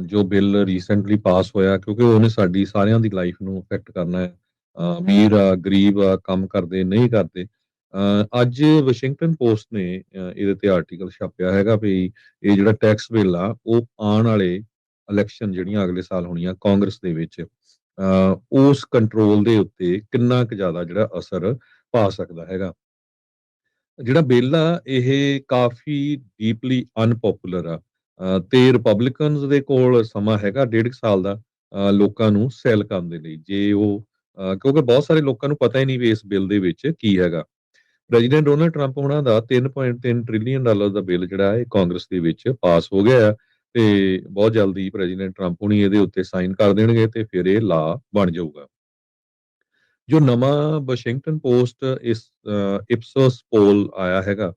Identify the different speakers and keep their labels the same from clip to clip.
Speaker 1: ਜੋ bill recently ਪਾਸ ਹੋਇਆ, ਕਿਉਂਕਿ ਉਹਨੇ ਸਾਡੀ ਸਾਰਿਆਂ ਦੀ ਲਾਈਫ ਨੂੰ ਅਫੈਕਟ ਕਰਨਾ ਹੈ। ਅਮੀਰ ਆ, ਗਰੀਬ ਆ, ਕੰਮ ਕਰਦੇ ਨਹੀਂ ਕਰਦੇ। ਅੱਜ ਵਾਸ਼ਿੰਗਟਨ ਪੋਸਟ ਨੇ ਇਹਦੇ ਤੇ ਆਰਟੀਕਲ ਛਾਪਿਆ ਹੈਗਾ ਵੀ ਇਹ ਜਿਹੜਾ ਟੈਕਸ ਬਿੱਲ ਆ ਉਹ ਆਉਣ ਵਾਲੇ ਇਲੈਕਸ਼ਨ ਜਿਹੜੀਆਂ ਅਗਲੇ ਸਾਲ ਹੋਣੀਆਂ ਕਾਂਗਰਸ ਦੇ ਵਿੱਚ ਉਸ ਕੰਟਰੋਲ ਦੇ ਉੱਤੇ ਕਿੰਨਾ ਕੁ ਜ਼ਿਆਦਾ ਜਿਹੜਾ ਅਸਰ ਪਾ ਸਕਦਾ ਹੈਗਾ। ਜਿਹੜਾ ਬਿੱਲ ਆ ਇਹ ਕਾਫੀ ਡੀਪਲੀ ਅਨਪੋਪੂਲਰ ਆ, ਤੇ ਰਿਪਬਲਿਕਨਸ ਦੇ ਕੋਲ ਸਮਾਂ ਹੈਗਾ 1.5 ਸਾਲ ਦਾ ਲੋਕਾਂ ਨੂੰ ਸੈਲ ਕਰਨ ਦੇ ਲਈ, ਜੇ ਉਹ ਕਿਉਂਕਿ ਬਹੁਤ ਸਾਰੇ ਲੋਕਾਂ ਨੂੰ ਪਤਾ ਹੀ ਨਹੀਂ ਵੀ ਇਸ ਬਿੱਲ ਦੇ ਵਿੱਚ ਕੀ ਹੈਗਾ। ਪ੍ਰੈਜ਼ੀਡੈਂਟ ਡੋਨਲਡ ਟਰੰਪ ਉਹਨਾਂ ਦਾ 3.3 ਟ੍ਰਿਲੀਅਨ ਡਾਲਰ ਦਾ ਬਿੱਲ ਜਿਹੜਾ ਹੈ ਕਾਂਗਰਸ ਦੇ ਵਿੱਚ ਪਾਸ ਹੋ ਗਿਆ ਹੈ, ਤੇ ਬਹੁਤ ਜਲਦੀ ਪ੍ਰੈਜ਼ੀਡੈਂਟ ਟਰੰਪ ਹੁਣੀ ਇਹਦੇ ਉੱਤੇ ਸਾਈਨ ਕਰ ਦੇਣਗੇ ਤੇ ਫਿਰ ਇਹ ਲਾ ਬਣ ਜਾਊਗਾ। ਜੋ ਨਵਾਂ ਵਾਸ਼ਿੰਗਟਨ ਪੋਸਟ ਇਸ ਇਪਸੋਸ ਪੋਲ ਆਇਆ ਹੈਗਾ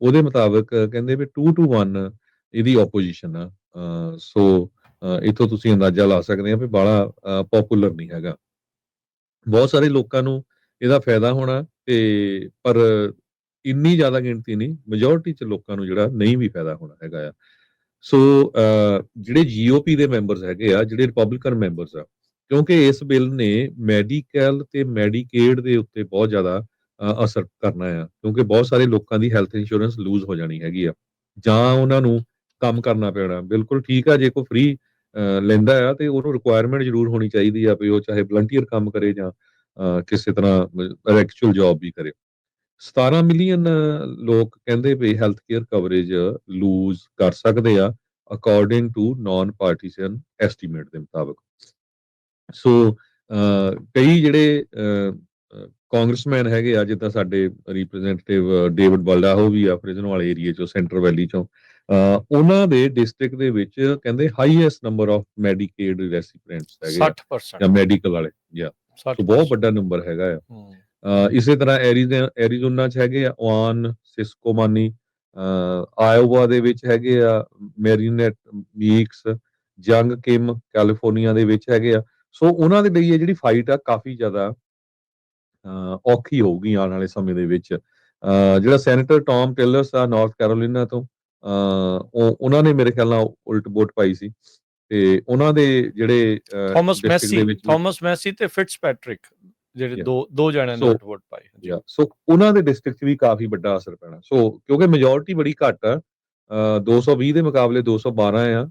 Speaker 1: ਉਹਦੇ ਮੁਤਾਬਕ ਕਹਿੰਦੇ ਵੀ 2-1 ਇਹਦੀ ਆਪੋਜੀਸ਼ਨ ਆ। ਸੋ ਇਥੋਂ ਤੁਸੀਂ ਅੰਦਾਜ਼ਾ ਲਾ ਸਕਦੇ ਆ ਵੀ ਬਾਹਲਾ ਪੋਪੂਲਰ ਨਹੀਂ ਹੈਗਾ। ਬਹੁਤ ਸਾਰੇ ਲੋਕਾਂ ਨੂੰ ਇਹਦਾ ਫਾਇਦਾ ਹੋਣਾ, ਤੇ ਪਰ ਇੰਨੀ ਜ਼ਿਆਦਾ ਗਿਣਤੀ ਨਹੀਂ, ਮੈਜੋਰਿਟੀ ਚ ਲੋਕਾਂ ਨੂੰ ਜਿਹੜਾ ਨਹੀਂ ਵੀ ਫਾਇਦਾ ਹੋਣਾ ਹੈਗਾ ਆ। ਸੋ ਜਿਹੜੇ ਜੀਓਪੀ ਦੇ ਮੈਂਬਰਸ ਹੈਗੇ ਆ, ਜਿਹੜੇ ਰਿਪਬਲਿਕਨ ਮੈਂਬਰਸ ਆ, ਕਿਉਂਕਿ ਇਸ ਬਿੱਲ ਨੇ ਮੈਡੀਕਲ ਤੇ ਮੈਡੀਕੇਡ ਦੇ ਉੱਤੇ ਬਹੁਤ ਜ਼ਿਆਦਾ ਅਸਰ ਕਰਨਾ ਆ, ਕਿਉਂਕਿ ਬਹੁਤ ਸਾਰੇ ਲੋਕਾਂ ਦੀ ਹੈਲਥ ਇੰਸ਼ੋਰੈਂਸ ਲੂਜ਼ ਹੋ ਜਾਣੀ ਹੈਗੀ ਆ, ਜਾਂ ਉਹਨਾਂ ਨੂੰ ਕੰਮ ਕਰਨਾ ਪੈਣਾ। ਬਿਲਕੁਲ ਠੀਕ ਆ, ਜੇ ਕੋਈ ਫ੍ਰੀ ਲੈਂਦਾ ਆ ਤੇ ਉਹਨੂੰ ਰਿਕੁਆਇਰਮੈਂਟ ਜ਼ਰੂਰ ਹੋਣੀ ਚਾਹੀਦੀ ਆ ਵੀ ਉਹ ਚਾਹੇ ਵਲੰਟੀਅਰ ਕੰਮ ਕਰੇ ਜਾਂ ਕਿਸੇ ਤਰ੍ਹਾਂ ਐਕਚੁਅਲ ਜੌਬ ਵੀ ਕਰੇ। 17 ਮਿਲੀਅਨ ਲੋਕ ਕਹਿੰਦੇ ਵੀ ਹੈਲਥ ਕੇਅਰ ਕਵਰੇਜ ਲੂਜ਼ ਕਰ ਸਕਦੇ ਆ according to non partisan estimate ਦੇ ਮੁਤਾਬਕ। ਸੋ ਕਈ ਜਿਹੜੇ ਕਾਂਗਰਸਮੈਨ ਹੈਗੇ ਆ, ਜਿੱਦਾਂ ਸਾਡੇ ਰਿਪਰੈਜ਼ੈਂਟੇਟਿਵ ਡੇਵਿਡ ਬਲਡਾ, ਉਹ ਵੀ ਆ ਪ੍ਰਿਜ਼ਨ ਵਾਲੇ ਏਰੀਏ ਚੋਂ, ਸੈਂਟਰ ਵੈਲੀ ਚੋਂ, ਉਹਨਾਂ ਦੇ ਡਿਸਟ੍ਰਿਕਟ ਦੇ ਵਿੱਚ ਕਹਿੰਦੇ ਹਾਈਐਸਟ ਨੰਬਰ ਆਫ ਮੈਡੀਕੇਡ ਰੈਸੀਪੀਐਂਟਸ ਹੈਗੇ ਆ
Speaker 2: 60%
Speaker 1: ਜਾਂ ਮੈਡੀਕਲ ਵਾਲੇ, ਜਾਂ ਸੋ ਬਹੁਤ ਵੱਡਾ ਨੰਬਰ ਹੈਗਾ ਆ। ਇਸੇ ਤਰ੍ਹਾਂ ਐਰੀਜ਼ੋਨਾ ਚ ਹੈਗੇ ਆ ਓਆਨ ਸਿਸਕੋਮਾਨੀ, ਆਇਓਵਾ ਦੇ ਵਿੱਚ ਹੈਗੇ ਆ ਮੈਰੀਨੇਟ ਮੀਕਸ, ਜੰਗ ਕਿਮ ਕੈਲੀਫੋਰਨੀਆ ਦੇ ਵਿੱਚ ਹੈਗੇ ਆ। ਸੋ ਉਹਨਾਂ ਦੇ ਲਈ ਇਹ ਜਿਹੜੀ ਫਾਈਟ ਆ ਕਾਫੀ ਜ਼ਿਆਦਾ ਔਖੀ ਹੋਊਗੀ ਆਉਣ ਵਾਲੇ ਸਮੇਂ ਦੇ ਵਿੱਚ। ਜਿਹੜਾ ਸੈਨੇਟਰ ਟੌਮ ਟਿਲਰਸ ਆ ਨਾਰਥ ਕੈਰੋਲੀਨਾ ਤੋਂ, ਉਹਨਾਂ ਨੇ ਮੇਰੇ ਖਿਆਲ ਨਾਲ ਉਲਟ ਵੋਟ ਪਾਈ ਸੀ, ਤੇ ਉਹਨਾਂ ਦੇ ਜਿਹੜੇ ਡਿਸਟ੍ਰਿਕਟ ਦੇ ਵਿੱਚ
Speaker 2: ਥਾਮਸ ਮੈਸੀ ਤੇ ਫਿਟਜ਼ਪੈਟਰਿਕ ਜਿਹੜੇ ਦੋ ਜਣਿਆਂ ਨੇ ਉਲਟ ਵੋਟ ਪਾਈ।
Speaker 1: ਸੋ ਉਹਨਾਂ ਦੇ ਡਿਸਟ੍ਰਿਕਟ 'ਚ ਵੀ ਕਾਫੀ ਵੱਡਾ ਅਸਰ ਪੈਣਾ। ਸੋ ਕਿਉਂਕਿ ਮੈਜੋਰਿਟੀ ਬੜੀ ਘੱਟ ਆ, 220 ਦੇ ਮੁਕਾਬਲੇ 212 ਆ,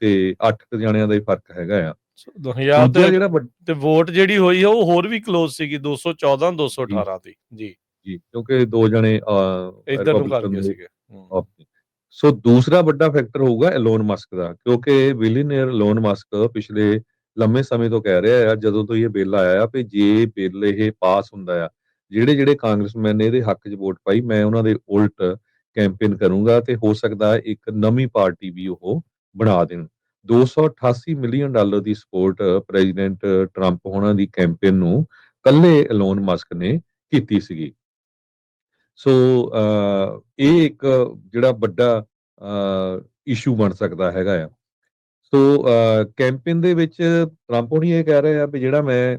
Speaker 1: ਤੇ 8 ਜਣਿਆਂ ਦਾ ਹੀ ਫਰਕ ਹੈਗਾ ਆ।
Speaker 2: 2000 ਤੇ ਵੋਟ ਜਿਹੜੀ ਹੋਈ ਆ ਉਹ ਹੋਰ ਵੀ ਕਲੋਜ਼ ਸੀਗੀ, 214 218 ਦੀ। ਜੀ
Speaker 1: ਕਿਉਂਕਿ ਦੋ ਜਣੇ
Speaker 2: ਇੱਧਰ ਨੂੰ ਕਰ ਗਏ ਸੀਗੇ।
Speaker 1: ਸੋ ਦੂਸਰਾ ਵੱਡਾ ਫੈਕਟਰ ਹੋਊਗਾ ਐਲੋਨ ਮਸਕ ਦਾ, ਕਿਉਂਕਿ ਬਿਲੀਅਨਰ ਐਲੋਨ ਮਸਕ ਪਿਛਲੇ ਲੰਮੇ ਸਮੇਂ ਤੋਂ ਕਹਿ ਰਿਹਾ ਆ, ਜਦੋਂ ਤੋਂ ਇਹ ਬਿੱਲ ਆਇਆ ਆ, ਵੀ ਜੇ ਬਿੱਲ ਇਹ ਪਾਸ ਹੁੰਦਾ ਆ, ਜਿਹੜੇ ਜਿਹੜੇ ਕਾਂਗਰਸਮੈਨ ਨੇ ਇਹਦੇ ਹੱਕ 'ਚ ਵੋਟ ਪਾਈ, ਮੈਂ ਉਹਨਾਂ ਦੇ ਉਲਟ ਕੈਂਪੇਨ ਕਰੂੰਗਾ, ਤੇ ਹੋ ਸਕਦਾ ਇੱਕ ਨਵੀਂ ਪਾਰਟੀ ਵੀ ਉਹ ਬਣਾ ਦੇਣ। 288 ਮਿਲੀਅਨ ਡਾਲਰ ਦੀ ਸਪੋਰਟ ਪ੍ਰੈਜ਼ੀਡੈਂਟ ਟਰੰਪ ਹੋਣਾ ਦੀ ਕੈਂਪੇਨ ਨੂੰ ਕੱਲੇ ਐਲੋਨ ਮਸਕ ਨੇ ਕੀਤੀ ਸੀਗੀ। ਸੋ ਇਹ ਇੱਕ ਜਿਹੜਾ ਵੱਡਾ ਇਸ਼ੂ ਬਣ ਸਕਦਾ ਹੈਗਾ ਆ। ਸੋ ਕੈਂਪੇਨ ਦੇ ਵਿੱਚ ਟਰੰਪ ਹੋਣੀ ਇਹ ਕਹਿ ਰਹੇ ਆ ਵੀ ਜਿਹੜਾ ਮੈਂ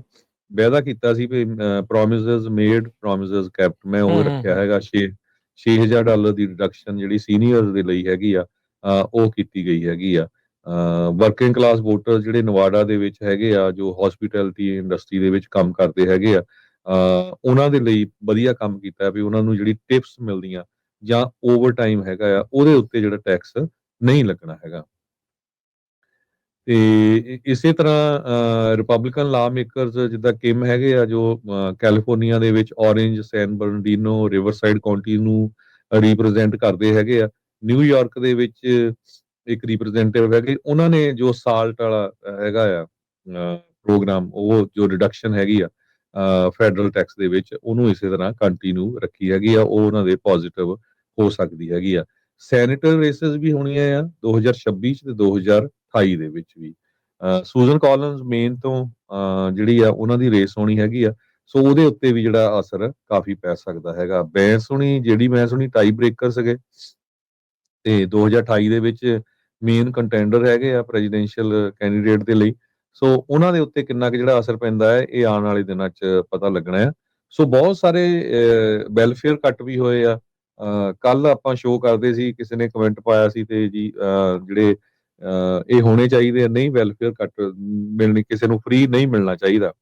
Speaker 1: ਵਾਅਦਾ ਕੀਤਾ ਸੀ ਵੀ ਪ੍ਰੋਮਿਸਸ ਮੇਡ ਪ੍ਰੋਮਿਸਸ ਕੈਪਟ, ਮੈਂ ਉਹ ਰੱਖਿਆ ਹੈਗਾ। 6000 ਡਾਲਰ ਦੀ ਰਿਡਕਸ਼ਨ ਜਿਹੜੀ ਸੀਨੀਅਰਸ ਦੇ ਲਈ ਹੈਗੀ ਆ, ਉਹ ਕੀਤੀ ਗਈ ਹੈਗੀ ਆ। ਵਰਕਿੰਗ ਕਲਾਸ ਵੋਟਰ ਜਿਹੜੇ ਨਵਾਡਾ ਦੇ ਵਿੱਚ ਹੈਗੇ ਆ, ਜੋ ਹੌਸਪੀਟੈਲਿਟੀ ਇੰਡਸਟਰੀ ਦੇ ਵਿੱਚ ਕੰਮ ਕਰਦੇ ਹੈਗੇ ਆ, ਉਹਨਾਂ ਦੇ ਲਈ ਵਧੀਆ ਕੰਮ ਕੀਤਾ ਵੀ ਉਹਨਾਂ ਨੂੰ ਜਿਹੜੀ ਟਿਪਸ ਮਿਲਦੀਆਂ ਜਾਂ ਓਵਰ ਟਾਈਮ ਹੈਗਾ ਆ, ਉਹਦੇ ਉੱਤੇ ਜਿਹੜਾ ਟੈਕਸ ਨਹੀਂ ਲੱਗਣਾ ਹੈਗਾ। ਤੇ ਇਸੇ ਤਰ੍ਹਾਂ ਰਿਪਬਲਿਕਨ ਲਾ ਮੇਕਰਸ ਜਿੱਦਾਂ ਕਿਮ ਹੈਗੇ ਆ, ਜੋ ਕੈਲੀਫੋਰਨੀਆ ਦੇ ਵਿੱਚ ਔਰੇਂਜ, ਸੈਨ ਬਰਨਡੀਨੋ, ਰਿਵਰਸਾਈਡ ਕਾਉਂਟੀ ਨੂੰ ਰਿਪਰੈਜ਼ੈਂਟ ਕਰਦੇ ਹੈਗੇ ਆ। ਨਿਊਯਾਰਕ ਦੇ ਵਿੱਚ ਇੱਕ ਰਿਪਰੈਜ਼ੈਂਟੇਟਿਵ ਹੈਗੇ, ਉਹਨਾਂ ਨੇ ਜੋ ਸਾਲਟ ਵਾਲਾ ਹੈਗਾ ਆ ਪ੍ਰੋਗਰਾਮ, ਉਹ ਜੋ ਰਿਡਕਸ਼ਨ ਹੈਗੀ ਆ ਫੈਡਰਲ ਟੈਕਸ ਦੇ ਵਿੱਚ, ਉਹਨੂੰ ਇਸੇ ਤਰ੍ਹਾਂ ਕੰਟੀਨਿਊ ਰੱਖੀ ਹੈਗੀ ਆ। ਉਹ ਉਹਨਾਂ ਦੇ ਪੋਜ਼ਿਟਿਵ ਹੋ ਸਕਦੀ ਹੈਗੀ ਆ। ਸੈਨੇਟਰ ਰੇਸਸ ਵੀ ਹੋਣੀਆਂ ਆ 2026 ਚ ਤੇ 2028 ਦੇ ਵਿੱਚ ਵੀ। ਸੂਜ਼ਨ ਕਾਲਿਨਸ ਮੇਨ ਤੋਂ ਜਿਹੜੀ ਆ ਉਹਨਾਂ ਦੀ ਰੇਸ ਹੋਣੀ ਹੈਗੀ ਆ। ਸੋ ਉਹਦੇ ਉੱਤੇ ਵੀ ਜਿਹੜਾ ਅਸਰ ਕਾਫੀ ਪੈ ਸਕਦਾ ਹੈਗਾ। ਮੈਂ ਸੁਣੀ ਟਾਈ ਬ੍ਰੇਕਰ ਸੀਗੇ, ਤੇ 2028 ਦੇ ਵਿੱਚ ਮੇਨ ਕੰਟੈਂਡਰ ਹੈਗੇ ਆ ਪ੍ਰੈਜ਼ੀਡੈਂਸ਼ੀਅਲ ਕੈਂਡੀਡੇਟ ਦੇ ਲਈ। ਸੋ ਉਹਨਾਂ ਦੇ ਉੱਤੇ ਕਿੰਨਾ ਕੁ ਜਿਹੜਾ ਅਸਰ ਪੈਂਦਾ ਹੈ, ਇਹ ਆਉਣ ਵਾਲੇ ਦਿਨਾਂ 'ਚ ਪਤਾ ਲੱਗਣਾ ਆ। ਸੋ ਬਹੁਤ ਸਾਰੇ ਵੈਲਫੇਅਰ ਕੱਟ ਵੀ ਹੋਏ ਆ। ਕੱਲ ਆਪਾਂ ਸ਼ੋਅ ਕਰਦੇ ਸੀ, ਕਿਸੇ ਨੇ ਕਮੈਂਟ ਪਾਇਆ ਸੀ, ਤੇ ਜੀ ਜਿਹੜੇ ਇਹ ਹੋਣੇ ਚਾਹੀਦੇ ਆ, ਨਹੀਂ ਵੈਲਫੇਅਰ ਕੱਟ ਮਿਲਣੀ, ਕਿਸੇ ਨੂੰ ਫ੍ਰੀ ਨਹੀਂ ਮਿਲਣਾ ਚਾਹੀਦਾ।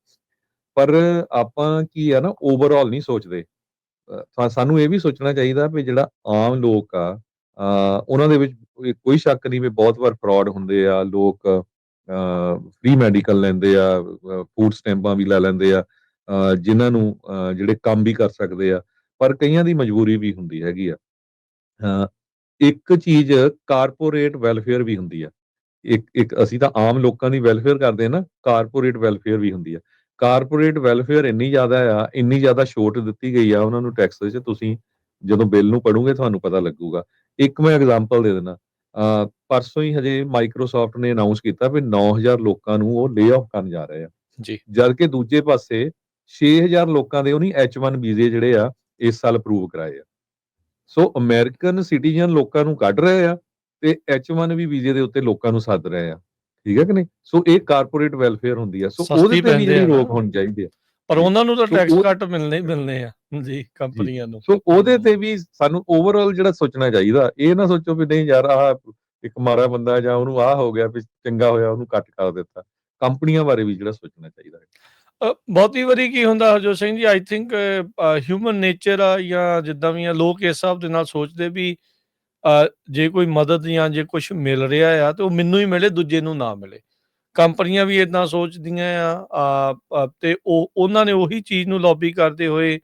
Speaker 1: ਪਰ ਆਪਾਂ ਕੀ ਆ ਨਾ, ਓਵਰਆਲ ਨਹੀਂ ਸੋਚਦੇ। ਸਾਨੂੰ ਇਹ ਵੀ ਸੋਚਣਾ ਚਾਹੀਦਾ ਵੀ ਜਿਹੜਾ ਆਮ ਲੋਕ ਆ, ਉਹਨਾਂ ਦੇ ਵਿੱਚ ਕੋਈ ਸ਼ੱਕ ਨਹੀਂ ਵੀ ਬਹੁਤ ਵਾਰ ਫਰਾਡ ਹੁੰਦੇ ਆ, ਲੋਕ ਫ੍ਰੀ ਮੈਡੀਕਲ ਲੈਂਦੇ ਆ, ਫੂਡ ਸਟੈਂਪਾਂ ਵੀ ਲੈ ਲੈਂਦੇ ਆ, ਜਿਨ੍ਹਾਂ ਨੂੰ ਜਿਹੜੇ ਕੰਮ ਵੀ ਕਰ ਸਕਦੇ ਆ, ਪਰ ਕਈਆਂ ਦੀ ਮਜਬੂਰੀ ਵੀ ਹੁੰਦੀ ਹੈਗੀ ਆ। ਇੱਕ ਚੀਜ਼ ਕਾਰਪੋਰੇਟ ਵੈਲਫੇਅਰ ਵੀ ਹੁੰਦੀ ਆ। ਇੱਕ ਇੱਕ ਅਸੀਂ ਤਾਂ ਆਮ ਲੋਕਾਂ ਦੀ ਵੈਲਫੇਅਰ ਕਰਦੇ ਆ ਨਾ, ਕਾਰਪੋਰੇਟ ਵੈਲਫੇਅਰ ਵੀ ਹੁੰਦੀ ਆ। ਕਾਰਪੋਰੇਟ ਵੈਲਫੇਅਰ ਇੰਨੀ ਜ਼ਿਆਦਾ ਆ, ਇੰਨੀ ਜ਼ਿਆਦਾ ਛੋਟ ਦਿੱਤੀ ਗਈ ਆ ਉਹਨਾਂ ਨੂੰ ਟੈਕਸ 'ਚ, ਤੁਸੀਂ ਜਦੋਂ ਬਿੱਲ ਨੂੰ ਪੜ੍ਹੋਗੇ ਤੁਹਾਨੂੰ ਪਤਾ ਲੱਗੂਗਾ। ਇੱਕ ਮੈਂ ਐਗਜ਼ਾਮਪਲ ਦੇ ਦਿੰਦਾ, ਪਰਸੋਂ ਹੀ ਹਜੇ ਮਾਈਕਰੋਸਾਫਟ ਨੇ ਅਨਾਊਂਸ ਕੀਤਾ ਵੀ 9000 ਲੋਕਾਂ ਨੂੰ ਉਹ ਲੇ ਆਫ ਕਰਨ ਜਾ ਰਹੇ ਆ।
Speaker 2: ਜੀ।
Speaker 1: ਜਦ ਕਿ ਦੂਜੇ ਪਾਸੇ 6000 ਲੋਕਾਂ ਦੇ ਉਹਨੀ H1 ਵੀਜ਼ੇ ਜਿਹੜੇ ਆ ਇਸ ਸਾਲ ਅਪਰੂਵ ਕਰਾਏ ਆ। ਸੋ ਅਮਰੀਕਨ ਸਿਟੀਜ਼ਨ ਲੋਕਾਂ ਨੂੰ ਕੱਢ ਰਹੇ ਆ ਤੇ H1 ਵੀ ਵੀਜ਼ੇ ਦੇ ਉੱਤੇ ਲੋਕਾਂ ਨੂੰ ਸੱਦ ਰਹੇ ਆ। ਠੀਕ ਹੈ ਕਿ ਨਹੀਂ? ਸੋ ਇਹ ਕਾਰਪੋਰੇਟ ਵੈਲਫੇਅਰ ਹੁੰਦੀ ਆ। ਸੋ ਉਹਦੇ
Speaker 2: ਸਸਤੀ
Speaker 1: ਤੇ ਵੀ
Speaker 2: ਪੈਂਦੇ
Speaker 1: ਜਿਹੜੀ
Speaker 2: ਆ ਨਾ,
Speaker 1: ਰੋਕ ਹੋਣੀ ਚਾਹੀਦੀ ਆ।
Speaker 2: ਪਰ
Speaker 1: ਜੀ।
Speaker 2: ਉਹਨਾਂ ਨੂੰ ਤਾਂ
Speaker 1: ਸੋ
Speaker 2: ਟੈਕਸ
Speaker 1: ਉਹ
Speaker 2: ਕੱਟ ਮਿਲਣੇ ਹੀ ਮਿਲਣੇ ਆ ਜੀ,
Speaker 1: ਜੀ।
Speaker 2: ਕੰਪਨੀਆਂ ਨੂੰ।
Speaker 1: ਸੋ ਉਹਦੇ ਤੇ ਵੀ ਸਾਨੂੰ ਓਵਰਆਲ ਜਿਹੜਾ ਸੋਚਣਾ ਚਾਹੀਦਾ। ਇਹ ਨਾ ਸੋਚੋ ਵੀ ਨਹੀਂ ਯਾਰ ਆਹ ਇੱਕ ਮਾੜਾ ਬੰਦਾ ਜਾਂ ਉਹਨੂੰ ਆਹ ਹੋ ਗਿਆ ਵੀ ਚੰਗਾ ਹੋਇਆ ਉਹਨੂੰ ਕੱਟ ਕਰ ਦਿੱਤਾ। ਕੰਪਨੀਆਂ ਬਾਰੇ ਵੀ ਜਿਹੜਾ ਸੋਚਣਾ ਚਾਹੀਦਾ ਹੈ।
Speaker 2: ਬਹੁਤੀ ਵਾਰੀ ਕੀ ਹੁੰਦਾ Harjot Singh ji, I think human nature ਆ ਜਾਂ ਜਿੱਦਾਂ ਵੀ ਆ, ਲੋਕ ਇਸ ਹਿਸਾਬ ਦੇ ਨਾਲ ਸੋਚਦੇ ਵੀ ਜੇ ਕੋਈ ਮਦਦ ਜਾਂ ਜੇ ਕੁਛ ਮਿਲ ਰਿਹਾ ਆ ਤੇ ਉਹ ਮੈਨੂੰ ਹੀ ਮਿਲੇ, ਦੂਜੇ ਨੂੰ ਨਾ ਮਿਲੇ। ਕੰਪਨੀਆਂ ਵੀ ਏਦਾਂ ਸੋਚਦੀਆਂ ਆ, ਤੇ ਉਹਨਾਂ ਨੇ ਉਹੀ ਚੀਜ਼ ਨੂੰ ਲੌਬੀ ਕਰਦੇ ਹੋਏ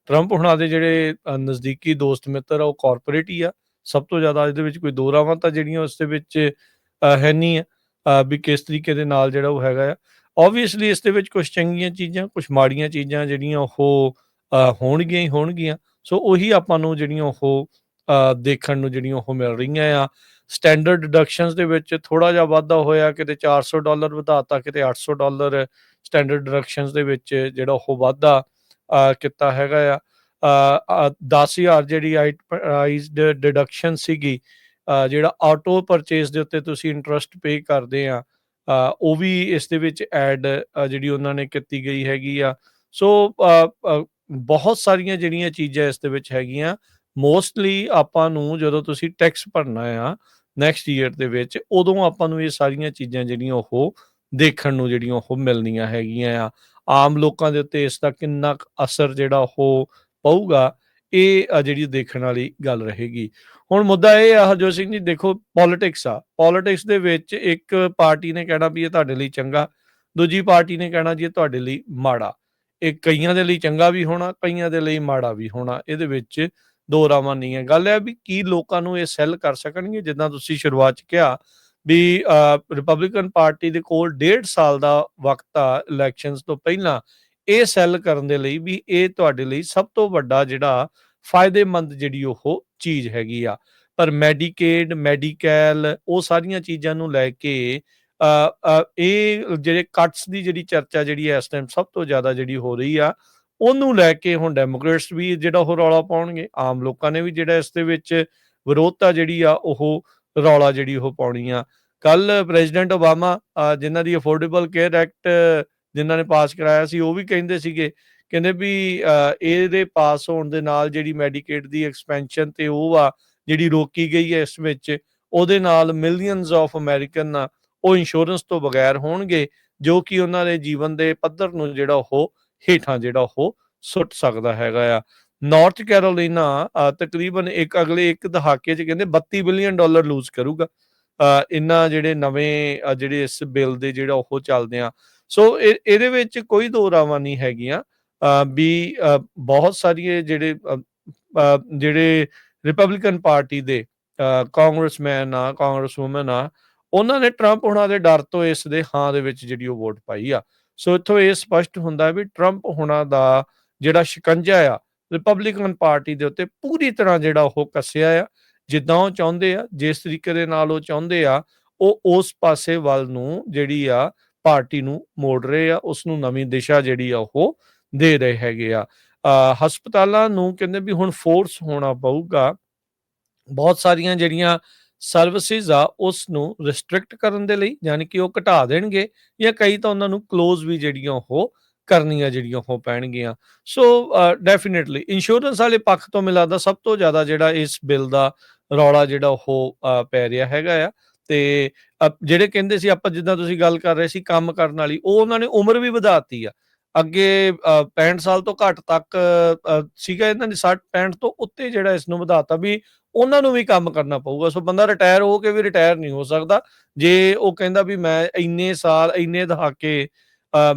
Speaker 2: ਟਰੰਪ ਹੁਣਾਂ ਦੇ ਜਿਹੜੇ ਨਜ਼ਦੀਕੀ ਦੋਸਤ ਮਿੱਤਰ ਆ, ਉਹ ਕਾਰਪੋਰੇਟ ਹੀ ਆ ਸਭ ਤੋਂ ਜ਼ਿਆਦਾ। ਇਹਦੇ ਵਿੱਚ ਕੋਈ ਦੋ ਰਾਵਾਂ ਤਾਂ ਜਿਹੜੀਆਂ ਉਸ ਦੇ ਵਿੱਚ ਹੈ ਨਹੀਂ ਆ, ਵੀ ਕਿਸ ਤਰੀਕੇ ਦੇ ਨਾਲ ਜਿਹੜਾ ਉਹ ਹੈਗਾ ਆ। ਓਬਵੀਅਸਲੀ ਇਸ ਦੇ ਵਿੱਚ ਕੁਛ ਚੰਗੀਆਂ ਚੀਜ਼ਾਂ, ਕੁਛ ਮਾੜੀਆਂ ਚੀਜ਼ਾਂ ਜਿਹੜੀਆਂ ਉਹ ਹੋਣਗੀਆਂ ਹੀ ਹੋਣਗੀਆਂ। ਸੋ ਉਹੀ ਆਪਾਂ ਨੂੰ ਜਿਹੜੀਆਂ ਉਹ ਦੇਖਣ ਨੂੰ ਜਿਹੜੀਆਂ ਉਹ ਮਿਲ ਰਹੀਆਂ ਆ। ਸਟੈਂਡਰਡ ਡਿਡਕਸ਼ਨਸ ਦੇ ਵਿੱਚ ਥੋੜ੍ਹਾ ਜਿਹਾ ਵਾਧਾ ਹੋਇਆ, ਕਿਤੇ $400 ਵਧਾਤਾ, ਕਿਤੇ $800 ਸਟੈਂਡਰਡ ਡਿਡਕਸ਼ਨਸ ਦੇ ਵਿੱਚ ਜਿਹੜਾ ਉਹ ਵਾਧਾ ਕੀਤਾ ਹੈਗਾ ਆ। 10,000 ਜਿਹੜੀ ਆਈਟਮਾਈਜ਼ਡ ਡਿਡਕਸ਼ਨ ਸੀਗੀ, ਜਿਹੜਾ ਆਟੋ ਪਰਚੇਸ ਦੇ ਉੱਤੇ ਤੁਸੀਂ ਇੰਟਰਸਟ ਪੇ ਕਰਦੇ ਆ, ਉਹ ਵੀ ਇਸ ਦੇ ਵਿੱਚ ਐਡ ਜਿਹੜੀ ਉਹਨਾਂ ਨੇ ਕੀਤੀ ਗਈ ਹੈਗੀ ਆ। ਸੋ ਬਹੁਤ ਸਾਰੀਆਂ ਜਿਹੜੀਆਂ ਚੀਜ਼ਾਂ ਇਸ ਦੇ ਵਿੱਚ ਹੈਗੀਆਂ। ਮੋਸਟਲੀ ਆਪਾਂ ਨੂੰ ਜਦੋਂ ਤੁਸੀਂ ਟੈਕਸ ਭਰਨਾ ਆ ਨੈਕਸਟ ਈਅਰ ਦੇ ਵਿੱਚ, ਉਦੋਂ ਆਪਾਂ ਨੂੰ ਇਹ ਸਾਰੀਆਂ ਚੀਜ਼ਾਂ ਜਿਹੜੀਆਂ ਉਹ ਦੇਖਣ ਨੂੰ ਜਿਹੜੀਆਂ ਉਹ ਮਿਲਣੀਆਂ ਹੈਗੀਆਂ ਆ। ਆਮ ਲੋਕਾਂ ਦੇ ਉੱਤੇ ਇਸ ਦਾ ਕਿੰਨਾ ਕੁ ਅਸਰ ਜਿਹੜਾ ਉਹ ਪਊਗਾ, ਇਹ ਜਿਹੜੀ ਦੇਖਣ ਵਾਲੀ ਗੱਲ ਰਹੇਗੀ। ਹੁਣ ਮੁੱਦਾ ਇਹ ਆ ਹਰਜੋਤ ਸਿੰਘ ਜੀ, ਦੇਖੋ ਪੋਲੀਟਿਕਸ ਆ, ਪੋਲੀਟਿਕਸ ਦੇ ਵਿੱਚ ਇੱਕ ਪਾਰਟੀ ਨੇ ਕਹਿਣਾ ਵੀ ਇਹ ਤੁਹਾਡੇ ਲਈ ਚੰਗਾ, ਦੂਜੀ ਪਾਰਟੀ ਨੇ ਕਹਿਣਾ ਜੀ ਇਹ ਤੁਹਾਡੇ ਲਈ ਮਾੜਾ। ਇਹ ਕਈਆਂ ਦੇ ਲਈ ਚੰਗਾ ਵੀ ਹੋਣਾ, ਕਈਆਂ ਦੇ ਲਈ ਮਾੜਾ ਵੀ ਹੋਣਾ। ਇਹਦੇ ਵਿੱਚ ਦੋ ਰਾਵਾਂ ਨਹੀਂ ਹੈ। ਗੱਲ ਇਹ ਵੀ ਕੀ ਲੋਕਾਂ ਨੂੰ ਇਹ ਸੈੱਲ ਕਰ ਸਕਣਗੇ, ਜਿੱਦਾਂ ਤੁਸੀਂ ਸ਼ੁਰੂਆਤ 'ਚ ਕਿਹਾ ਵੀ ਰਿਪਬਲਿਕਨ ਪਾਰਟੀ ਦੇ ਕੋਲ 1.5 ਸਾਲ ਦਾ ਵਕਤ ਆ ਇਲੈਕਸ਼ਨਸ ਤੋਂ ਪਹਿਲਾਂ, ਇਹ ਸੈੱਲ ਕਰਨ ਦੇ ਲਈ ਵੀ ਇਹ ਤੁਹਾਡੇ ਲਈ ਸਭ ਤੋਂ ਵੱਡਾ ਜਿਹੜਾ ਫਾਇਦੇਮੰਦ ਜਿਹੜੀ ਉਹ ਚੀਜ਼ ਹੈਗੀ ਆ। ਪਰ ਮੈਡੀਕੇਡ, ਮੈਡੀਕੈਲ, ਉਹ ਸਾਰੀਆਂ ਚੀਜ਼ਾਂ ਨੂੰ ਲੈ ਕੇ ਇਹ ਜਿਹੜੇ ਕੱਟਸ ਦੀ ਜਿਹੜੀ ਚਰਚਾ ਜਿਹੜੀ ਇਸ ਟਾਈਮ ਸਭ ਤੋਂ ਜ਼ਿਆਦਾ ਜਿਹੜੀ ਹੋ ਰਹੀ ਆ, ਉਹਨੂੰ ਲੈ ਕੇ ਹੁਣ ਡੈਮੋਕ੍ਰੇਟਸ ਵੀ ਜਿਹੜਾ ਉਹ ਰੌਲਾ ਪਾਉਣਗੇ, ਆਮ ਲੋਕਾਂ ਨੇ ਵੀ ਜਿਹੜਾ ਇਸ ਦੇ ਵਿੱਚ ਵਿਰੋਧਤਾ ਜਿਹੜੀ ਆ ਉਹ ਰੌਲਾ ਜਿਹੜੀ ਉਹ ਪਾਉਣੀ ਆ। ਕੱਲ ਪ੍ਰੈਜ਼ੀਡੈਂਟ ਓਬਾਮਾ, ਜਿਨ੍ਹਾਂ ਦੀ ਅਫੋਰਡੇਬਲ ਕੇਅਰ ਐਕਟ ਜਿਨ੍ਹਾਂ ਨੇ ਪਾਸ ਕਰਾਇਆ ਸੀ, ਉਹ ਵੀ ਕਹਿੰਦੇ ਸੀਗੇ, ਕਹਿੰਦੇ ਵੀ ਇਹਦੇ ਪਾਸ ਹੋਣ ਦੇ ਨਾਲ ਜਿਹੜੀ ਮੈਡੀਕੇਡ ਦੀ ਐਕਸਪੈਂਸ਼ਨ ਤੇ ਉਹ ਆ ਜਿਹੜੀ ਰੋਕੀ ਗਈ ਹੈ ਇਸ ਵਿੱਚ, ਉਹਦੇ ਨਾਲ ਮਿਲੀਅਨਸ ਆਫ ਅਮਰੀਕਨ ਆ ਉਹ ਇੰਸ਼ੋਰੈਂਸ ਤੋਂ ਬਗੈਰ ਹੋਣਗੇ, ਜੋ ਕਿ ਉਹਨਾਂ ਦੇ ਜੀਵਨ ਦੇ ਪੱਧਰ ਨੂੰ ਜਿਹੜਾ ਉਹ ਹੇਠਾਂ ਜਿਹੜਾ ਉਹ ਸੁੱਟ ਸਕਦਾ ਹੈਗਾ ਆ। ਨਾਰਥ ਕੈਰੋਲੀਨਾ ਤਕਰੀਬਨ ਅਗਲੇ ਇੱਕ ਦਹਾਕੇ 'ਚ ਕਹਿੰਦੇ $32 ਬਿਲੀਅਨ ਲੂਜ਼ ਕਰੂਗਾ, ਇਹਨਾਂ ਜਿਹੜੇ ਨਵੇਂ ਜਿਹੜੇ ਇਸ ਬਿੱਲ ਦੇ ਜਿਹੜਾ ਉਹ ਚੱਲਦੇ ਆ। ਸੋ ਇਹਦੇ ਵਿੱਚ ਕੋਈ ਦੋ ਰਾਵਾਂ ਨਹੀਂ ਹੈਗੀਆਂ ਵੀ ਬਹੁਤ ਸਾਰੀਆਂ ਜਿਹੜੇ ਰਿਪਬਲਿਕਨ ਪਾਰਟੀ ਦੇ ਕਾਂਗਰਸਮੈਨ ਆ, ਕਾਂਗਰਸਵੂਮਨ ਆ, ਉਹਨਾਂ ਨੇ ਟਰੰਪ ਹੁਣਾਂ ਦੇ ਡਰ ਤੋਂ ਇਸ ਦੇ ਹਾਂ ਦੇ ਵਿੱਚ ਜਿਹੜੀ ਉਹ ਵੋਟ ਪਾਈ ਆ। ਸੋ ਇੱਥੋਂ ਇਹ ਸਪਸ਼ਟ ਹੁੰਦਾ ਵੀ ਟਰੰਪ ਹੁਣਾਂ ਦਾ ਜਿਹੜਾ ਸ਼ਿਕੰਜਾ ਆ ਰਿਪਬਲਿਕਨ ਪਾਰਟੀ ਦੇ ਉੱਤੇ ਪੂਰੀ ਤਰ੍ਹਾਂ ਜਿਹੜਾ ਉਹ ਕੱਸਿਆ ਆ। ਜਿੱਦਾਂ ਉਹ ਚਾਹੁੰਦੇ ਆ, ਜਿਸ ਤਰੀਕੇ ਦੇ ਨਾਲ ਉਹ ਚਾਹੁੰਦੇ ਆ, ਉਹ ਉਸ ਪਾਸੇ ਵੱਲ ਨੂੰ ਜਿਹੜੀ ਆ ਪਾਰਟੀ ਨੂੰ ਮੋੜ ਰਹੇ ਆ, ਉਸ ਨੂੰ ਨਵੀਂ ਦਿਸ਼ਾ ਜਿਹੜੀ ਆ ਉਹ ਦੇ ਰਹੇ ਹੈਗੇ ਆ। ਹਸਪਤਾਲਾਂ ਨੂੰ ਕਹਿੰਦੇ ਵੀ ਹੁਣ ਫੋਰਸ ਹੋਣਾ ਪਊਗਾ, ਬਹੁਤ ਸਾਰੀਆਂ ਜਿਹੜੀਆਂ ਸਰਵਿਸਿਜ਼ ਆ ਉਸ ਨੂੰ ਰਿਸਟ੍ਰਿਕਟ ਕਰਨ ਦੇ ਲਈ, ਯਾਨੀ ਕਿ ਉਹ ਘਟਾ ਦੇਣਗੇ, ਜਾਂ ਕਈ ਤਾਂ ਉਹਨਾਂ ਨੂੰ ਕਲੋਜ਼ ਵੀ ਜਿਹੜੀਆਂ ਉਹ ਕਰਨੀਆਂ ਜਿਹੜੀਆਂ ਉਹ ਪੈਣਗੀਆਂ। ਸੋ ਡੈਫੀਨੇਟਲੀ ਇੰਸ਼ੋਰੈਂਸ ਵਾਲੇ ਪੱਖ ਤੋਂ ਮੈਨੂੰ ਲੱਗਦਾ ਸਭ ਤੋਂ ਜ਼ਿਆਦਾ ਜਿਹੜਾ ਇਸ ਬਿੱਲ ਦਾ ਰੌਲਾ ਜਿਹੜਾ ਉਹ ਪੈ ਰਿਹਾ ਹੈਗਾ ਆ। ਤੇ ਜਿਹੜੇ ਕਹਿੰਦੇ ਸੀ ਆਪਾਂ ਜਿੱਦਾਂ ਤੁਸੀਂ ਗੱਲ ਕਰ ਰਹੇ ਸੀ ਕੰਮ ਕਰਨ ਵਾਲੀ, ਉਹ ਉਹਨਾਂ ਨੇ ਉਮਰ ਵੀ ਵਧਾਤੀ ਆ। ਅੱਗੇ 65 ਸਾਲ ਤੋਂ ਘੱਟ ਤੱਕ ਸੀਗਾ, ਇਹਨਾਂ ਨੇ 60 65 ਤੋਂ ਉੱਤੇ ਜਿਹੜਾ ਇਸ ਨੂੰ ਵਧਾਤਾ ਵੀ ਉਹਨਾਂ ਨੂੰ ਵੀ ਕੰਮ ਕਰਨਾ ਪਊਗਾ। ਸੋ ਬੰਦਾ ਰਿਟਾਇਰ ਹੋ ਕੇ ਵੀ ਰਿਟਾਇਰ ਨਹੀਂ ਹੋ ਸਕਦਾ ਜੇ ਉਹ ਕਹਿੰਦਾ ਵੀ ਮੈਂ ਇੰਨੇ ਸਾਲ ਇੰਨੇ ਦਹਾਕੇ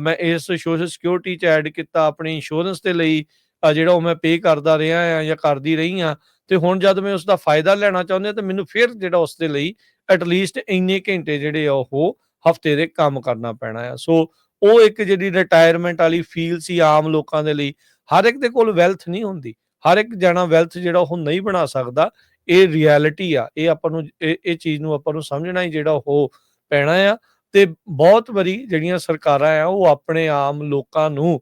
Speaker 2: ਮੈਂ ਇਸ ਸੋਸ਼ਲ ਸਿਕਿਉਰਿਟੀ 'ਚ ਐਡ ਕੀਤਾ ਆਪਣੀ ਇੰਸ਼ੋਰੈਂਸ ਦੇ ਲਈ, ਜਿਹੜਾ ਉਹ ਮੈਂ ਪੇ ਕਰਦਾ ਰਿਹਾ ਆ ਜਾਂ ਕਰਦੀ ਰਹੀ ਆ, ਤੇ ਹੁਣ ਜਦ ਮੈਂ ਉਸਦਾ ਫਾਇਦਾ ਲੈਣਾ ਚਾਹੁੰਦੀ ਹਾਂ ਤੇ ਮੈਨੂੰ ਫਿਰ ਜਿਹੜਾ ਉਸਦੇ ਲਈ ਐਟਲੀਸਟ ਇੰਨੇ ਘੰਟੇ ਜਿਹੜੇ ਆ ਉਹ ਹਫਤੇ ਦੇ ਕੰਮ ਕਰਨਾ ਪੈਣਾ ਆ। ਸੋ ਉਹ ਇੱਕ ਜਿਹੜੀ ਰਿਟਾਇਰਮੈਂਟ ਵਾਲੀ ਫੀਲ ਸੀ ਆਮ ਲੋਕਾਂ ਦੇ ਲਈ। ਹਰ ਇੱਕ ਦੇ ਕੋਲ ਵੈਲਥ ਨਹੀਂ ਹੁੰਦੀ, ਹਰ ਇੱਕ ਜਣਾ ਵੈਲਥ ਜਿਹੜਾ ਉਹ ਨਹੀਂ ਬਣਾ ਸਕਦਾ। ਇਹ ਰਿਐਲਿਟੀ ਆ, ਇਹ ਆਪਾਂ ਨੂੰ ਇਹ ਚੀਜ਼ ਨੂੰ ਆਪਾਂ ਨੂੰ ਸਮਝਣਾ ਹੀ ਜਿਹੜਾ ਉਹ ਪੈਣਾ ਆ। ਤੇ ਬਹੁਤ ਵਾਰੀ ਜਿਹੜੀਆਂ ਸਰਕਾਰਾਂ ਆ ਉਹ ਆਪਣੇ ਆਮ ਲੋਕਾਂ ਨੂੰ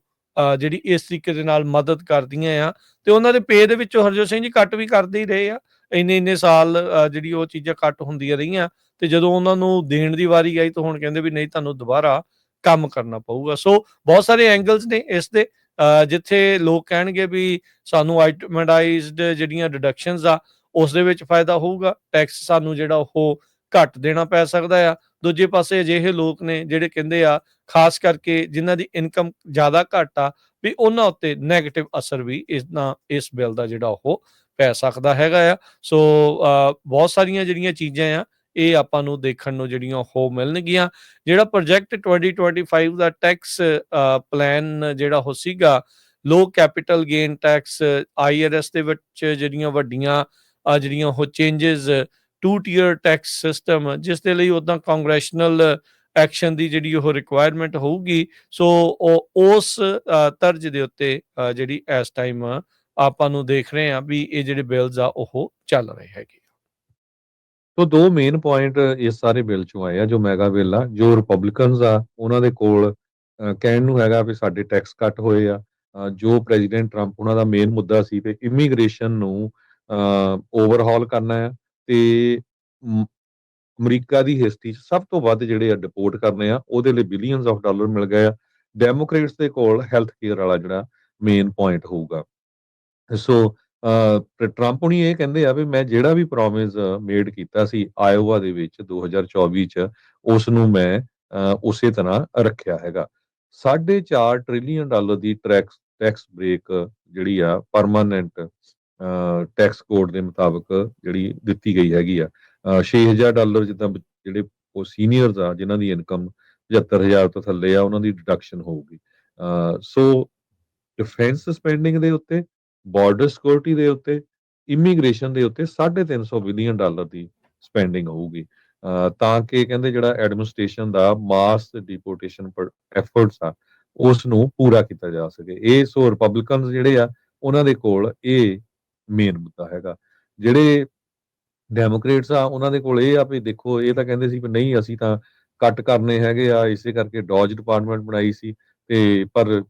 Speaker 2: ਜਿਹੜੀ ਇਸ ਤਰੀਕੇ ਦੇ ਨਾਲ ਮਦਦ ਕਰਦੀਆਂ ਆ, ਤੇ ਉਹਨਾਂ ਦੇ ਪੇ ਦੇ ਵਿੱਚੋਂ ਹਰਜੋਤ ਸਿੰਘ ਜੀ ਕੱਟ ਵੀ ਕਰਦੇ ਹੀ ਰਹੇ ਆ। ਇੰਨੇ ਸਾਲ ਜਿਹੜੀ ਉਹ ਚੀਜ਼ਾਂ ਕੱਟ ਹੁੰਦੀਆਂ ਰਹੀਆਂ, ਤੇ ਜਦੋਂ ਉਹਨਾਂ ਨੂੰ ਦੇਣ ਦੀ ਵਾਰੀ ਆਈ ਤਾਂ ਹੁਣ ਕਹਿੰਦੇ ਵੀ ਨਹੀਂ, ਤੁਹਾਨੂੰ ਦੁਬਾਰਾ ਕੰਮ ਕਰਨਾ ਪਊਗਾ। ਸੋ ਬਹੁਤ ਸਾਰੇ ਐਂਗਲਸ ਨੇ ਇਸ ਦੇ, ਜਿੱਥੇ ਲੋਕ ਕਹਿਣਗੇ ਵੀ ਸਾਨੂੰ ਆਈਟਮੈਂਟਾਈਜ਼ਡ ਜਿਹੜੀਆਂ ਡਿਡਕਸ਼ਨਸ ਆ ਉਸ ਦੇ ਵਿੱਚ ਫਾਇਦਾ ਹੋਊਗਾ, ਟੈਕਸ ਸਾਨੂੰ ਜਿਹੜਾ ਉਹ ਘੱਟ ਦੇਣਾ ਪੈ ਸਕਦਾ ਆ। ਦੂਜੇ ਪਾਸੇ ਅਜਿਹੇ ਲੋਕ ਨੇ ਜਿਹੜੇ ਕਹਿੰਦੇ ਆ, ਖਾਸ ਕਰਕੇ ਜਿਨ੍ਹਾਂ ਦੀ ਇਨਕਮ ਜ਼ਿਆਦਾ ਘੱਟ ਆ, ਵੀ ਉਹਨਾਂ ਉੱਤੇ ਨੈਗੇਟਿਵ ਅਸਰ ਵੀ ਇਸ ਬਿੱਲ ਦਾ ਜਿਹੜਾ ਉਹ ਪੈ ਸਕਦਾ ਹੈਗਾ ਆ। ਸੋ ਬਹੁਤ ਸਾਰੀਆਂ ਜਿਹੜੀਆਂ ਚੀਜ਼ਾਂ ਆ ਇਹ ਆਪਾਂ ਨੂੰ ਦੇਖਣ ਨੂੰ ਜਿਹੜੀਆਂ ਉਹ ਮਿਲਣਗੀਆਂ। ਜਿਹੜਾ ਪ੍ਰੋਜੈਕਟ 2025 ਦਾ ਟੈਕਸ ਪਲਾਨ ਜਿਹੜਾ ਉਹ ਸੀਗਾ, ਲੋ ਕੈਪੀਟਲ ਗੇਨ ਟੈਕਸ, IRS ਦੇ ਵਿੱਚ ਜਿਹੜੀਆਂ ਵੱਡੀਆਂ ਜਿਹੜੀਆਂ ਉਹ ਚੇਂਜਸ, 2 ਟੀਅਰ ਟੈਕਸ ਸਿਸਟਮ, ਜਿਸ ਦੇ ਲਈ ਉੱਦਾਂ ਕਾਂਗਰੈਸ਼ਨਲ ਐਕਸ਼ਨ ਦੀ ਜਿਹੜੀ ਉਹ ਰਿਕੁਆਇਰਮੈਂਟ ਹੋਊਗੀ। ਸੋ ਉਸ ਤਰਜ਼ ਦੇ ਉੱਤੇ ਜਿਹੜੀ ਇਸ ਟਾਈਮ ਆਪਾਂ ਨੂੰ ਦੇਖ ਰਹੇ ਆ ਵੀ ਇਹ ਜਿਹੜੇ ਬਿਲਸ ਆ ਉਹ ਚੱਲ ਰਹੇ ਹੈਗੇ।
Speaker 1: ਸੋ 2 ਮੇਨ ਪੁਆਇੰਟ ਇਸ ਸਾਰੇ ਬਿੱਲ 'ਚੋਂ ਆਏ ਆ, ਜੋ ਮੈਗਾ ਬਿੱਲ ਆ, ਜੋ ਰਿਪਬਲਿਕਨਸ ਆ ਉਹਨਾਂ ਦੇ ਕੋਲ ਕਹਿਣ ਨੂੰ ਹੈਗਾ ਵੀ ਸਾਡੇ ਟੈਕਸ ਕੱਟ ਹੋਏ ਆ। ਜੋ ਪ੍ਰੈਜ਼ੀਡੈਂਟ ਟਰੰਪ ਉਹਨਾਂ ਦਾ ਮੇਨ ਮੁੱਦਾ ਸੀ ਵੀ ਇਮੀਗ੍ਰੇਸ਼ਨ ਨੂੰ ਓਵਰਹਾਲ ਕਰਨਾ ਆ, ਤੇ ਅਮਰੀਕਾ ਦੀ ਹਿਸਟਰੀ 'ਚ ਸਭ ਤੋਂ ਵੱਧ ਜਿਹੜੇ ਆ ਡਿਪੋਰਟ ਕਰਨੇ ਆ, ਉਹਦੇ ਲਈ ਬਿਲੀਅਨਸ ਆਫ ਡਾਲਰ ਮਿਲ ਗਏ ਆ। ਡੈਮੋਕ੍ਰੇਟਸ ਦੇ ਕੋਲ ਹੈਲਥ ਕੇਅਰ ਵਾਲਾ ਜਿਹੜਾ ਮੇਨ ਪੁਆਇੰਟ ਹੋਊਗਾ। ਸੋ ਟਰੰਪ ਹੁਣੀ ਇਹ ਕਹਿੰਦੇ ਆ ਵੀ ਮੈਂ ਜਿਹੜਾ ਵੀ ਪ੍ਰੋਮਿਸ ਮੇਡ ਕੀਤਾ ਸੀ ਆਇਓਵਾ ਦੇ ਵਿੱਚ 2024 ਚ, ਉਸ ਨੂੰ ਮੈਂ ਉਸੇ ਤਰ੍ਹਾਂ ਰੱਖਿਆ ਹੈਗਾ। $4.5 ਟ੍ਰਿਲੀਅਨ ਦੀ ਟੈਕਸ ਬ੍ਰੇਕ ਜਿਹੜੀ ਆ ਪਰਮਾਨੈਂਟ ਟੈਕਸ ਕੋਡ ਦੇ ਮੁਤਾਬਕ ਜਿਹੜੀ ਦਿੱਤੀ ਗਈ ਹੈਗੀ ਆ। $6,000 ਜਿੱਦਾਂ ਜਿਹੜੇ ਉਹ ਸੀਨੀਅਰਸ ਆ ਜਿਨ੍ਹਾਂ ਦੀ ਇਨਕਮ 75,000 ਤੋਂ ਥੱਲੇ ਆ, ਉਹਨਾਂ ਦੀ ਡਿਡਕਸ਼ਨ ਹੋਊਗੀ। ਸੋ ਡਿਫੈਂਸ ਸਪੈਂਡਿੰਗ ਦੇ ਉੱਤੇ, ਬਾਰਡਰ ਸਿਕਿਉਰਿਟੀ ਦੇ ਉੱਤੇ, ਇਮੀਗ੍ਰੇਸ਼ਨ ਦੇ ਉੱਤੇ $350 ਬਿਲੀਅਨ ਦੀ ਸਪੈਂਡਿੰਗ ਹੋਊਗੀ, ਤਾਂ ਕਿ ਕਹਿੰਦੇ ਜਿਹੜਾ ਐਡਮਿਨਿਸਟ੍ਰੇਸ਼ਨ ਦਾ ਮਾਸ ਡਿਪੋਰਟੇਸ਼ਨ ਐਫਰਟਸ ਆ ਉਸ ਨੂੰ ਪੂਰਾ ਕੀਤਾ ਜਾ ਸਕੇ। ਇਹ ਸੋ ਰਿਪਬਲਿਕਨਸ ਜਿਹੜੇ ਆ ਉਹਨਾਂ ਦੇ ਕੋਲ ਇਹ ਮੇਨ ਮੁੱਦਾ ਹੈਗਾ। ਜਿਹੜੇ ਡੈਮੋਕ੍ਰੇਟਸ ਆ ਉਹਨਾਂ ਦੇ ਕੋਲ ਇਹ ਆ ਵੀ ਦੇਖੋ, ਇਹ ਤਾਂ ਕਹਿੰਦੇ ਸੀ ਵੀ ਨਹੀਂ ਅਸੀਂ ਤਾਂ ਕੱਟ ਕਰਨੇ ਹੈਗੇ ਆ, ਇਸੇ ਕਰਕੇ ਡੋਜ ਡਿਪਾਰਟਮੈਂਟ ਬਣਾਈ ਸੀ, ਤੇ ਪਰ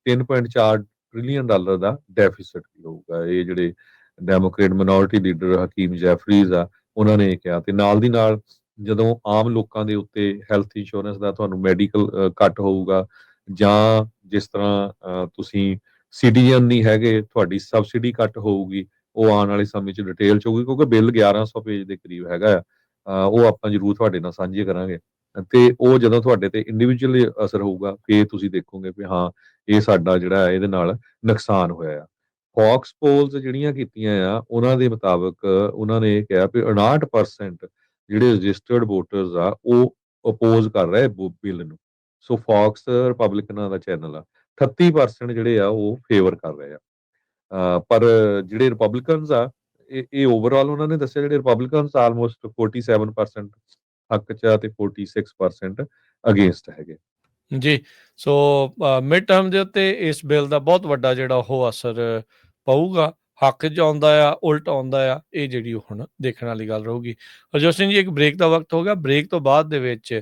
Speaker 1: $3.4 ਟ੍ਰਿਲੀਅਨ ਦਾ ਡੈਫਿਸਿਟ ਵੀ ਹੋਊਗਾ। ਇਹ ਜਿਹੜੇ ਡੈਮੋਕ੍ਰੇਟ ਮਿਨੋਰਿਟੀ ਲੀਡਰ ਹਕੀਮ ਜੈਫਰੀਜ਼ ਆ ਉਹਨਾਂ ਨੇ ਇਹ ਕਿਹਾ। ਤੇ ਨਾਲ ਦੀ ਨਾਲ ਜਦੋਂ ਆਮ ਲੋਕਾਂ ਦੇ ਉੱਤੇ ਹੈਲਥ ਇੰਸ਼ੋਰੈਂਸ ਦਾ ਤੁਹਾਨੂੰ ਮੈਡੀਕਲ ਕੱਟ ਹੋਊਗਾ, ਜਾਂ ਜਿਸ ਤਰ੍ਹਾਂ ਤੁਸੀਂ ਸਿਟੀਜ਼ਨ ਨਹੀਂ ਹੈਗੇ ਤੁਹਾਡੀ ਸਬਸਿਡੀ ਕੱਟ ਹੋਊਗੀ, ਉਹ ਆਉਣ ਵਾਲੇ ਸਮੇਂ 'ਚ ਡਿਟੇਲ 'ਚ ਹੋਊਗੀ, ਕਿਉਂਕਿ ਬਿੱਲ 1100 ਪੇਜ ਦੇ ਕਰੀਬ ਹੈਗਾ ਆ। ਉਹ ਆਪਾਂ ਜ਼ਰੂਰ ਤੁਹਾਡੇ ਨਾਲ ਸਾਂਝੇ ਕਰਾਂਗੇ, ਤੇ ਉਹ ਜਦੋਂ ਤੁਹਾਡੇ ਤੇ ਇੰਡੀਵਿਜੂਅਲੀ ਅਸਰ ਹੋਊਗਾ ਫੇਰ ਤੁਸੀਂ ਦੇਖੋਗੇ ਵੀ ਹਾਂ ਇਹ ਸਾਡਾ ਜਿਹੜਾ ਇਹਦੇ ਨਾਲ ਨੁਕਸਾਨ ਹੋਇਆ ਆ। ਫੌਕਸ ਪੋਲਸ ਜਿਹੜੀਆਂ ਕੀਤੀਆਂ ਆ ਉਹਨਾਂ ਦੇ ਮੁਤਾਬਕ ਉਹਨਾਂ ਨੇ ਇਹ ਕਿਹਾ ਵੀ 59% ਜਿਹੜੇ ਰਜਿਸਟਰਡ ਵੋਟਰਸ ਆ ਉਹ ਅਪੋਜ਼ ਕਰ ਰਹੇ ਬਿੱਲ ਨੂੰ। ਸੋ ਫੌਕਸ ਰਿਪਬਲਿਕਨਾਂ ਦਾ ਚੈਨਲ ਆ, 38% ਜਿਹੜੇ ਆ ਉਹ ਫੇਵਰ ਕਰ ਰਹੇ ਆ। ਪਰ ਜਿਹੜੇ ਰਿਪਬਲਿਕਨਸ ਆ ਇਹ ਓਵਰਆਲ ਉਹਨਾਂ ਨੇ ਦੱਸਿਆ, ਜਿਹੜੇ ਰਿਪਬਲਿਕਨਸ ਆਲਮੋਸਟ 47% ਹੱਕ 'ਚ ਆ ਤੇ 46% ਅਗੇਂਸਟ ਹੈਗੇ।
Speaker 2: ਜੀ, ਸੋ ਮਿਡ ਟਰਮ ਦੇ ਉੱਤੇ ਇਸ ਬਿੱਲ ਦਾ ਬਹੁਤ ਵੱਡਾ ਜਿਹੜਾ ਉਹ ਅਸਰ ਪਊਗਾ। ਹੱਕ 'ਚ ਆਉਂਦਾ ਆ, ਉਲਟ ਆਉਂਦਾ ਆ, ਇਹ ਜਿਹੜੀ ਉਹ ਹੁਣ ਦੇਖਣ ਵਾਲੀ ਗੱਲ ਰਹੂਗੀ। ਹਰਜੋਤ ਸਿੰਘ ਜੀ, ਇੱਕ ਬ੍ਰੇਕ ਦਾ ਵਕਤ ਹੋ ਗਿਆ। ਬ੍ਰੇਕ ਤੋਂ ਬਾਅਦ ਦੇ ਵਿੱਚ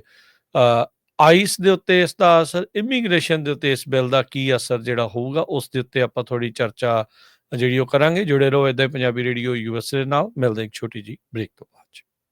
Speaker 2: ਆਈਸ ਦੇ ਉੱਤੇ ਇਸ ਦਾ ਅਸਰ, ਇਮੀਗ੍ਰੇਸ਼ਨ ਦੇ ਉੱਤੇ ਇਸ ਬਿੱਲ ਦਾ ਕੀ ਅਸਰ ਜਿਹੜਾ ਹੋਊਗਾ, ਉਸ ਦੇ ਉੱਤੇ ਆਪਾਂ ਥੋੜ੍ਹੀ ਚਰਚਾ ਜਿਹੜੀ ਉਹ ਕਰਾਂਗੇ। ਜੁੜੇ ਰਹੋ ਏਦਾਂ ਹੀ ਪੰਜਾਬੀ ਰੇਡੀਓ USA ਦੇ ਨਾਲ। ਮਿਲਦੇ ਇੱਕ ਛੋਟੀ ਜਿਹੀ ਬ੍ਰੇਕ ਤੋਂ ਬਾਅਦ 'ਚ।